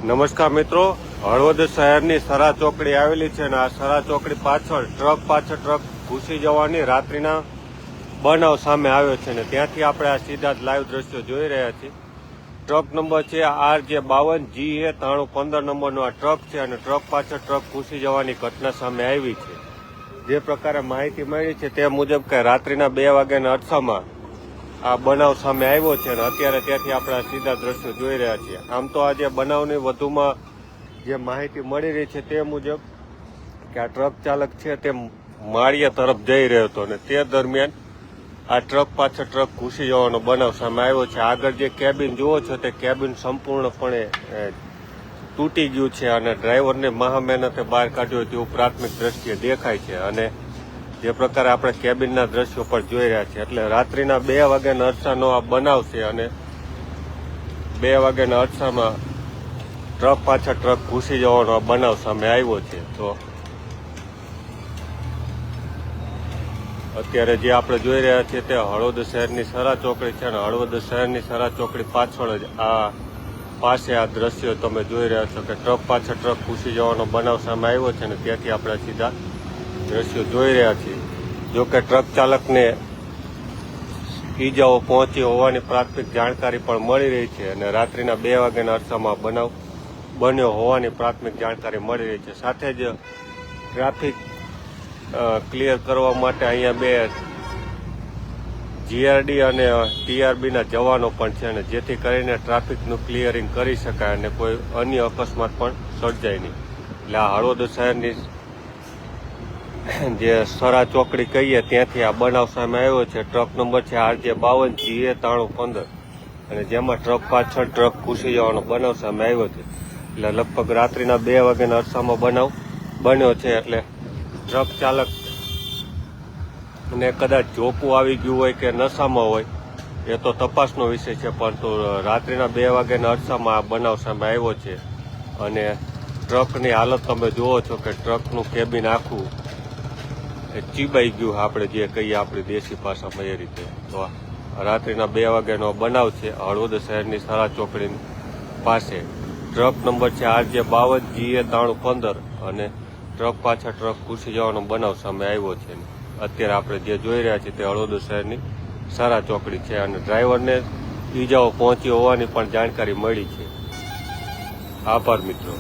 નમસ્કાર મિત્રો, હળવદ શહેરની સરા ચોકડી આવેલી છે અને આ સરા ચોકડી પાછળ ટ્રક ઘૂસી જવાની રાત્રિના બનાવ સામે આવ્યો છે અને ત્યાંથી આપણે આ સીધા જ લાઈવ દ્રશ્યો જોઈ રહ્યા છીએ. ટ્રક નંબર છે RJ52GA9315 નંબરનો આ ટ્રક છે અને ટ્રક પાછળ ટ્રક ઘૂસી જવાની ઘટના સામે આવી છે. જે પ્રકારે માહિતી મળી છે તે મુજબ કે રાત્રિના 2 વાગ્યાના અરસામાં આ બનાવ સામે આવ્યો છે અને અત્યારે ત્યાંથી આપણે સીધા દ્રશ્યો જોઈ રહ્યા છીએ. આમ તો આજે બનાવની વધુમાં જે માહિતી મળી રહી છે તે મુજબ કે આ ટ્રક ચાલક છે તે માળિયા તરફ જઈ રહ્યો હતો અને તે દરમિયાન આ ટ્રક પાછળ ટ્રક ઘૂસી જવાનો બનાવ સામે આવ્યો છે. આગળ જે કેબિન જુઓ છો તે કેબિન સંપૂર્ણપણે તૂટી ગયું છે અને ડ્રાઈવરને મહા મહેનતે બહાર કાઢ્યો તેવું પ્રાથમિક દ્રષ્ટિએ દેખાય છે અને જે પ્રકારે આપણે કેબિનના દ્રશ્યો પર જોઈ રહ્યા છીએ એટલે રાત્રિના 2 વાગ્યાના અરસાનો આ બનાવ છે અને 2 વાગ્યાના અરસામાં ટ્રક પાછળ ટ્રક ઘૂસી જવાનો આ બનાવ સામે આવ્યો છે. તો અત્યારે જે આપણે જોઈ રહ્યા છીએ તે હળવદ શહેરની સરા ચોકડી છે અને હળવદ શહેરની સરા ચોકડી પાછળ જ આ પાસે આ દ્રશ્યો તમે જોઈ રહ્યા છો કે ટ્રક પાછળ ટ્રક ઘૂસી જવાનો બનાવ સામે આવ્યો છે અને ત્યાંથી આપણે સીધા દ્રશ્યો જોઈ રહ્યા છીએ. જો કે ટ્રક ચાલકને ઈજાઓ પહોંચી હોવાની પ્રાથમિક જાણકારી પણ મળી રહી છે અને રાત્રિના 2 વાગ્યાના અરસામાં બનાવ બન્યો હોવાની પ્રાથમિક જાણકારી મળી રહી છે. સાથે જ ટ્રાફિક ક્લિયર કરવા માટે અહીંયા 2 GRD અને TRBના જવાનો પણ છે અને જેથી કરીને ટ્રાફિકનું ક્લિયરિંગ કરી શકાય અને કોઈ અન્ય અકસ્માત પણ સર્જાય નહીં. એટલે આ હળવદ શહેરની જે સરા ચોકડી કહીએ ત્યાંથી આ બનાવ સામે આવ્યો છે. ટ્રક નંબર છે RJ52GA9315 અને જેમાં ટ્રક પાછળ ટ્રક ઘૂસી જવાનો બનાવ સામે આવ્યો છે. એટલે લગભગ રાત્રિના 2 વાગ્યાના અરસામાં બનાવ બન્યો છે. એટલે ટ્રક ચાલક ને કદાચ જોપું આવી ગયું હોય કે નશામાં હોય એ તો તપાસનો વિષય છે, પરંતુ રાત્રિના 2 વાગ્યાના અરસામાં આ બનાવ સામે આવ્યો છે અને ટ્રકની હાલત તમે જુઓ છો કે ટ્રકનું કેબિન આખું ચીબાઈ ગયું, આપણે જે કહીએ આપણી દેશી ભાષામાં એ રીતે. તો રાત્રિના 2 વાગ્યાનો બનાવ છે હળવદ શહેરની સરા ચોકડી પાસે. ટ્રક નંબર છે RJ52GA9315 અને ટ્રક પાછળ ટ્રક ઘૂસી જવાનો બનાવ સામે આવ્યો છે. અત્યારે આપણે જે જોઈ રહ્યા છીએ તે હળવદ શહેરની સરા ચોકડી છે અને ડ્રાઈવરને ઈજાઓ પહોંચી હોવાની પણ જાણકારી મળી છે. આભાર મિત્રો.